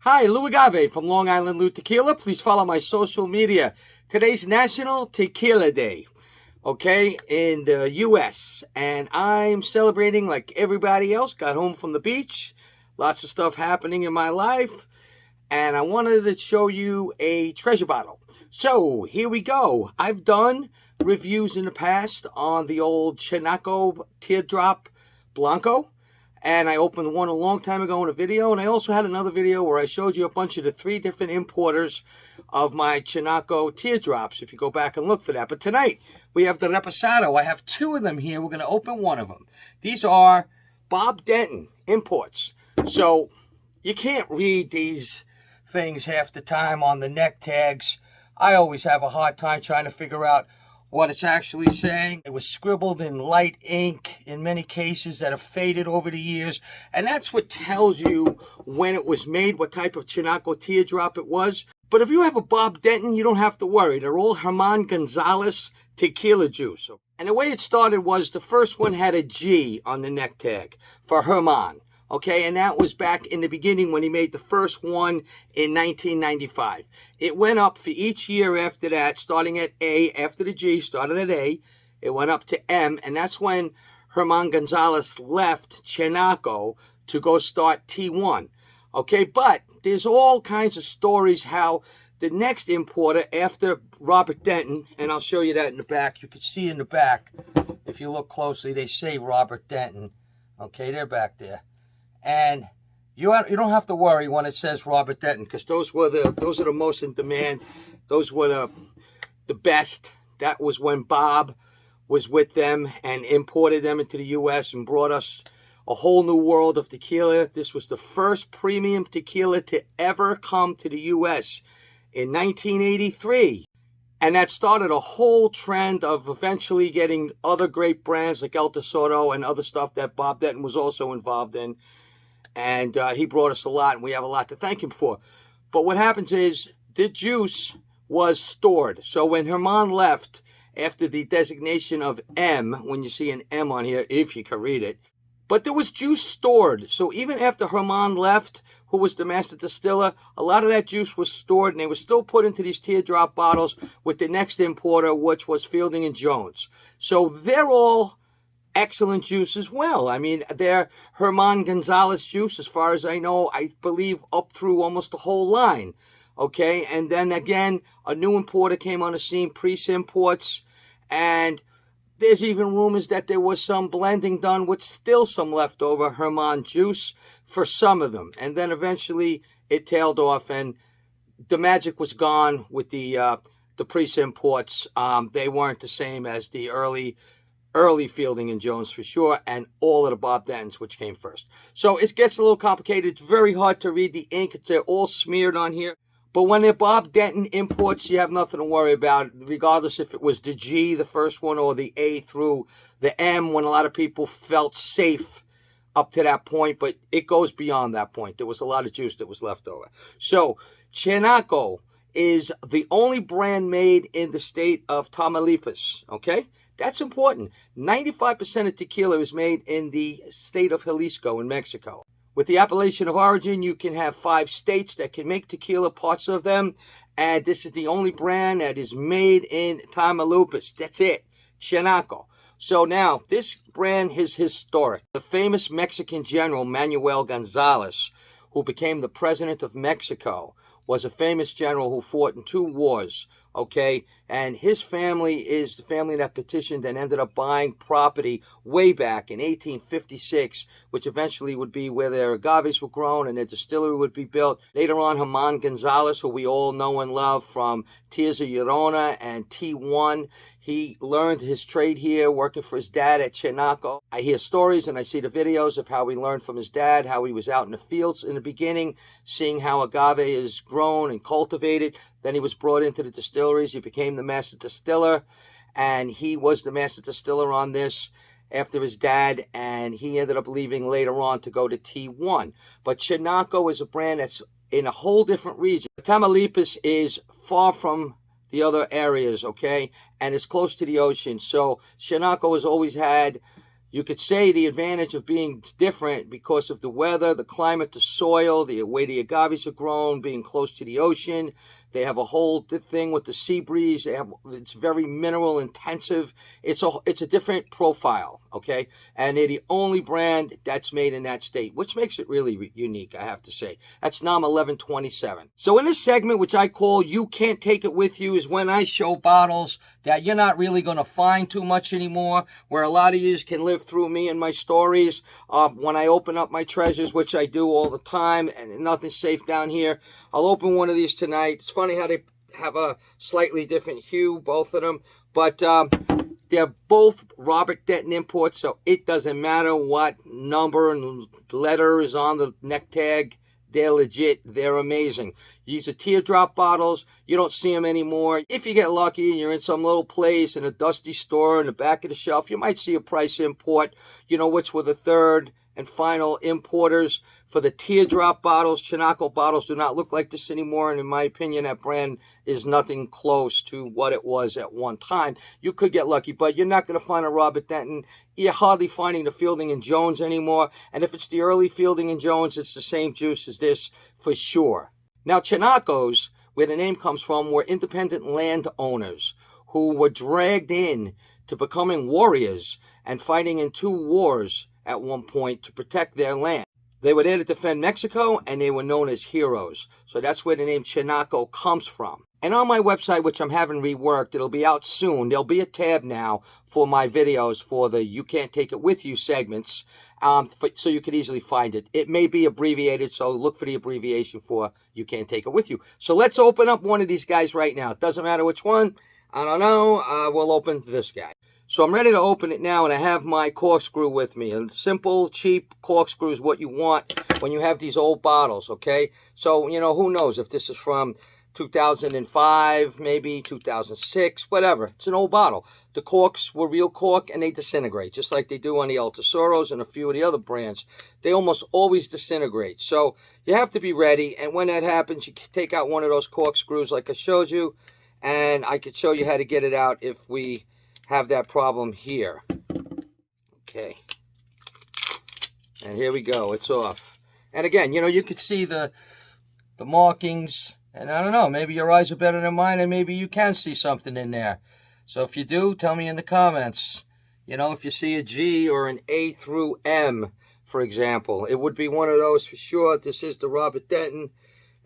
Hi, Lou Agave from Long Island Lou Tequila. Please follow my social media. Today's National Tequila Day, okay, in the U.S. And I'm celebrating like everybody else. Got home from the beach. Lots of stuff happening in my life. And I wanted to show you a treasure bottle. So here we go. I've done reviews in the past on the old Chinaco Teardrop Blanco. And I opened one a long time ago in a video. And I also had another video where I showed you a bunch of the 3 different importers of my Chinaco Teardrops, if you go back and look for that. But tonight, we have the Reposado. I have 2 of them here. We're going to open one of them. These are Bob Denton imports. So you can't read these things half the time on the neck tags. I always have a hard time trying to figure out what it's actually saying. It was scribbled in light ink in many cases that have faded over the years. And that's what tells you when it was made, what type of Chinaco Teardrop it was. But if you have a Bob Denton, you don't have to worry. They're all Herman Gonzalez tequila juice. And the way it started was the first one had a G on the neck tag for Herman. Okay, and that was back in the beginning when he made the first one in 1995. It went up for each year after that, starting at A, after the G started at A. It went up to M, and that's when Herman Gonzalez left Chinaco to go start T1. Okay, but there's all kinds of stories how the next importer after Robert Denton, and I'll show you that in the back. You can see in the back, if you look closely, they say Robert Denton. Okay, they're back there. And you don't have to worry when it says Robert Denton, because those are the most in demand. Those were the best. That was when Bob was with them and imported them into the U.S. and brought us a whole new world of tequila. This was the first premium tequila to ever come to the U.S. in 1983. And that started a whole trend of eventually getting other great brands like El Tesoro and other stuff that Bob Denton was also involved in. And he brought us a lot, and we have a lot to thank him for. But what happens is the juice was stored. So when Herman left, after the designation of M, when you see an M on here, if you can read it, but there was juice stored. So even after Herman left, who was the master distiller, a lot of that juice was stored, and they were still put into these teardrop bottles with the next importer, which was Fielding & Jones. So they're all excellent juice as well. I mean, they're Herman Gonzalez juice, as far as I know, I believe up through almost the whole line. Okay, and then again, a new importer came on the scene, Priest Imports, and there's even rumors that there was some blending done with still some leftover Herman juice for some of them. And then eventually it tailed off and the magic was gone with the Priest Imports. They weren't the same as the early Fielding & Jones for sure, and all of the Bob Dentons, which came first. So it gets a little complicated. It's very hard to read the ink. They're all smeared on here. But when they're Bob Denton imports, you have nothing to worry about, regardless if it was the G, the first one, or the A through the M, when a lot of people felt safe up to that point. But it goes beyond that point. There was a lot of juice that was left over. So Chinaco is the only brand made in the state of Tamaulipas, okay? That's important. 95% of tequila is made in the state of Jalisco in Mexico. With the appellation of origin, you can have 5 states that can make tequila, parts of them, and this is the only brand that is made in Tamaulipas. That's it, Chinaco. So now, this brand is historic. The famous Mexican general, Manuel Gonzalez, who became the president of Mexico, was a famous general who fought in 2 wars, okay? And his family is the family that petitioned and ended up buying property way back in 1856, which eventually would be where their agaves were grown and their distillery would be built. Later on, Herman Gonzalez, who we all know and love from Tears of Llorona and T1, he learned his trade here working for his dad at Chinaco. I hear stories and I see the videos of how he learned from his dad, how he was out in the fields in the beginning, seeing how agave is grown and cultivated. Then he was brought into the distilleries. He became the master distiller, and he was the master distiller on this after his dad, and he ended up leaving later on to go to T1. But Chinaco is a brand that's in a whole different region. Tamaulipas is far from the other areas, okay? And it's close to the ocean. So Chinaco has always had You could say the advantage of being different because of the weather, the climate, the soil, the way the agaves are grown, being close to the ocean. They have a whole thing with the sea breeze. It's very mineral intensive. It's a different profile, okay? And they're the only brand that's made in that state, which makes it really unique, I have to say. That's NOM 1127. So in this segment, which I call You Can't Take It With You, is when I show bottles that you're not really going to find too much anymore, where a lot of you can live through me and my stories. When I open up my treasures, which I do all the time, and nothing's safe down here, I'll open one of these tonight. It's funny how they have a slightly different hue, both of them, but they're both Robert Denton imports, so it doesn't matter what number and letter is on the neck tag. They're legit. They're amazing. These are teardrop bottles. You don't see them anymore. If you get lucky and you're in some little place in a dusty store in the back of the shelf, you might see a price import, which were the third and final importers for the teardrop bottles. Chinaco bottles do not look like this anymore, and in my opinion, that brand is nothing close to what it was at one time. You could get lucky, but you're not going to find a Robert Denton. You're hardly finding the Fielding and Jones anymore, and if it's the early Fielding and Jones, it's the same juice as this for sure. Now, Chinacos, where the name comes from, were independent landowners who were dragged in to becoming warriors and fighting in 2 wars at one point to protect their land. They were there to defend Mexico, and they were known as heroes. So that's where the name Chinaco comes from. And on my website, which I'm having reworked, it'll be out soon. There'll be a tab now for my videos for the You Can't Take It With You segments, so you can easily find it. It may be abbreviated, so look for the abbreviation for You Can't Take It With You. So let's open up one of these guys right now. It doesn't matter which one. I don't know. We'll open this guy. So I'm ready to open it now, and I have my corkscrew with me. A simple, cheap corkscrew is what you want when you have these old bottles, okay? So, who knows if this is from 2005, maybe 2006, whatever. It's an old bottle. The corks were real cork, and they disintegrate, just like they do on the Altesoros and a few of the other brands. They almost always disintegrate. So you have to be ready, and when that happens, you take out one of those corkscrews like I showed you, and I could show you how to get it out if we have that problem here. Okay. And here we go. It's off. And again, you could see the markings. And I don't know, maybe your eyes are better than mine, and maybe you can see something in there. So if you do, tell me in the comments. If you see a G or an A through M, for example, it would be one of those for sure. This is the Robert Denton.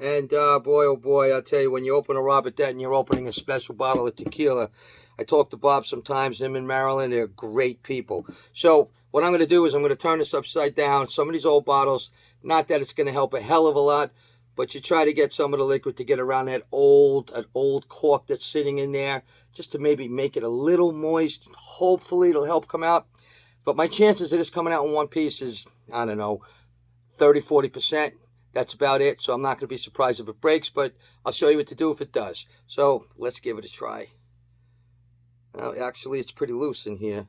And boy, oh boy, I'll tell you, when you open a Robert Denton, you're opening a special bottle of tequila. I talk to Bob sometimes, him in Maryland. They're great people. So what I'm going to do is I'm going to turn this upside down. Some of these old bottles, not that it's going to help a hell of a lot, but you try to get some of the liquid to get around that old cork that's sitting in there, just to maybe make it a little moist. Hopefully it'll help come out. But my chances of this coming out in one piece is, I don't know, 30, 40%. That's about it. So I'm not going to be surprised if it breaks, but I'll show you what to do if it does. So let's give it a try. Now, actually, it's pretty loose in here,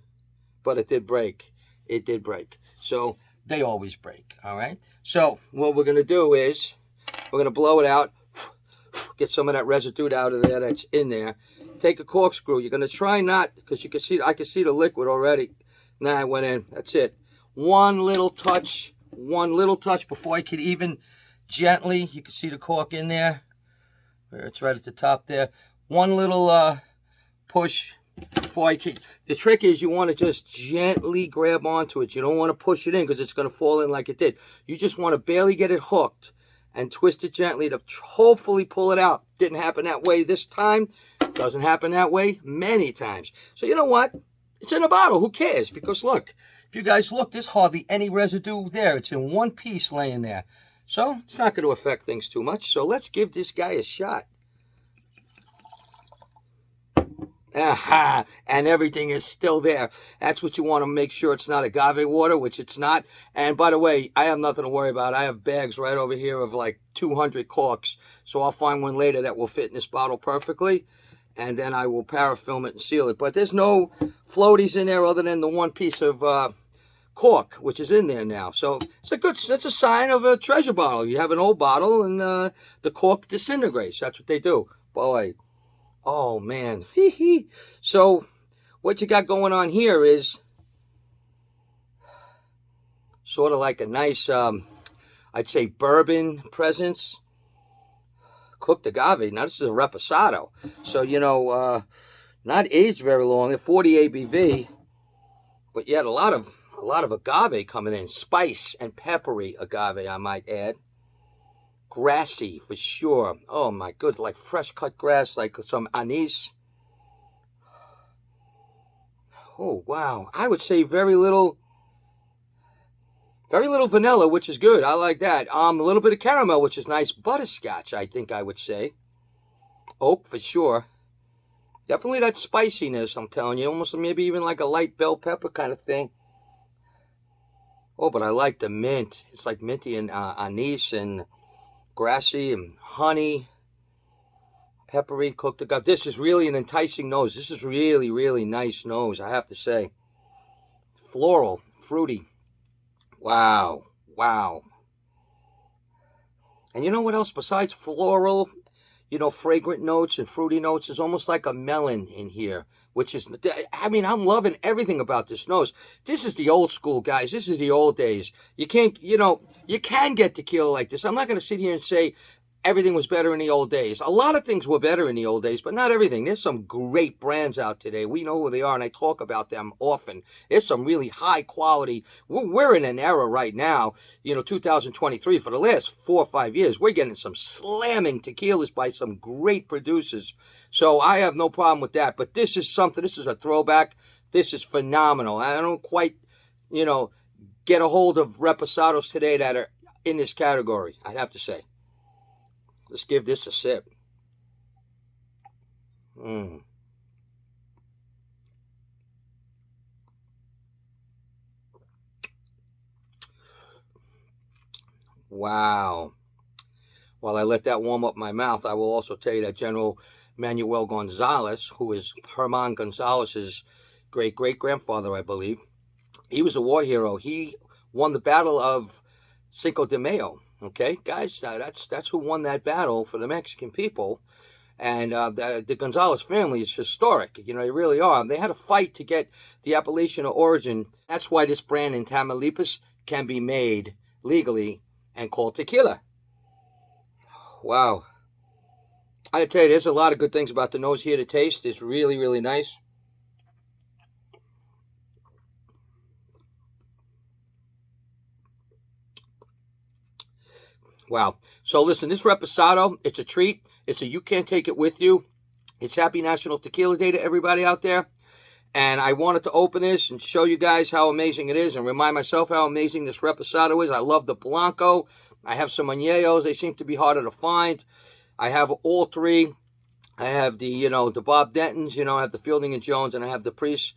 but it did break. It did break. So they always break, all right? So what we're going to do is we're going to blow it out, get some of that residue out of there that's in there. Take a corkscrew. You're going to try not, because you can see, I can see the liquid already. Now it went in. That's it. One little touch before I could even gently, you can see the cork in there. It's right at the top there. One little push before I can. The trick is you want to just gently grab onto it. You don't want to push it in because it's going to fall in like it did. You just want to barely get it hooked and twist it gently to hopefully pull it out. Didn't happen that way this time. Doesn't happen that way many times. So you know what? It's in a bottle. Who cares? Because look, if you guys look, there's hardly any residue there. It's in one piece laying there. So it's not going to affect things too much. So let's give this guy a shot. Aha, and everything is still there. That's what you want to make sure it's not agave water, which it's not. And by the way, I have nothing to worry about. I have bags right over here of like 200 corks. So I'll find one later that will fit in this bottle perfectly. And then I will parafilm it and seal it. But there's no floaties in there other than the one piece of cork, which is in there now. So it's a sign of a treasure bottle. You have an old bottle and the cork disintegrates. That's what they do. Boy. Oh, man. So what you got going on here is Sort of like a nice, I'd say, bourbon presence. Cooked agave. Now, this is a reposado. So, not aged very long at 40 ABV, but yet a lot of agave coming in. Spice and peppery agave, I might add. Grassy for sure. Oh my good, like fresh cut grass, like some anise. Oh wow, I would say very little vanilla, which is good. I like that. A little bit of caramel, which is nice. Butterscotch, I think I would say. Oak for sure. Definitely that spiciness, I'm telling you. Almost maybe even like a light bell pepper kind of thing. Oh, but I like the mint. It's like minty and anise and grassy and honey. Peppery, cooked agave. This is really an enticing nose. This is really, really nice nose, I have to say. Floral, fruity. Wow, wow. And you know what else besides floral, fragrant notes and fruity notes? Is almost like a melon in here, which is, I mean, I'm loving everything about this nose. This is the old school, guys. This is the old days. You can't, you can get tequila like this. I'm not going to sit here and say everything was better in the old days. A lot of things were better in the old days, but not everything. There's some great brands out today. We know who they are, and I talk about them often. There's some really high quality. We're in an era right now, 2023, for the last 4 or 5 years, we're getting some slamming tequilas by some great producers. So I have no problem with that. But this is something, this is a throwback. This is phenomenal. I don't quite, get a hold of reposados today that are in this category, I'd have to say. Let's give this a sip. Wow. While I let that warm up my mouth, I will also tell you that General Manuel Gonzalez, who is Herman Gonzalez's great-great-grandfather, I believe, he was a war hero. He won the Battle of Cinco de Mayo. Okay, guys, that's who won that battle for the Mexican people. And the Gonzalez family is historic. They really are. They had a fight to get the appellation of origin. That's why this brand in Tamaulipas can be made legally and called tequila. Wow. I tell you, there's a lot of good things about the nose here to taste. It's really, really nice. Wow. So listen, this reposado, it's a treat. It's a you can't take it with you. It's Happy National Tequila Day to everybody out there. And I wanted to open this and show you guys how amazing it is and remind myself how amazing this reposado is. I love the Blanco. I have some Añejos. They seem to be harder to find. I have all three. I have the, the Bob Dentons, I have the Fielding and Jones, and I have the Priest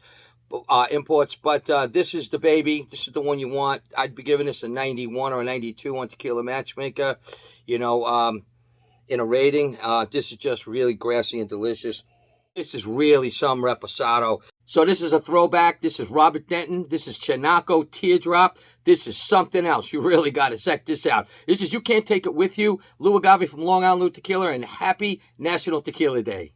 imports. But this is the baby. This is the one you want. I'd be giving this a 91 or a 92 on Tequila Matchmaker, in a rating. This is just really grassy and delicious. This is really some reposado. So this is a throwback. This is Robert Denton. This is Chinaco Teardrop. This is something else. You really got to check this out. This is You Can't Take It With You. Lou Agave from Long Island Lou Tequila, and Happy National Tequila Day.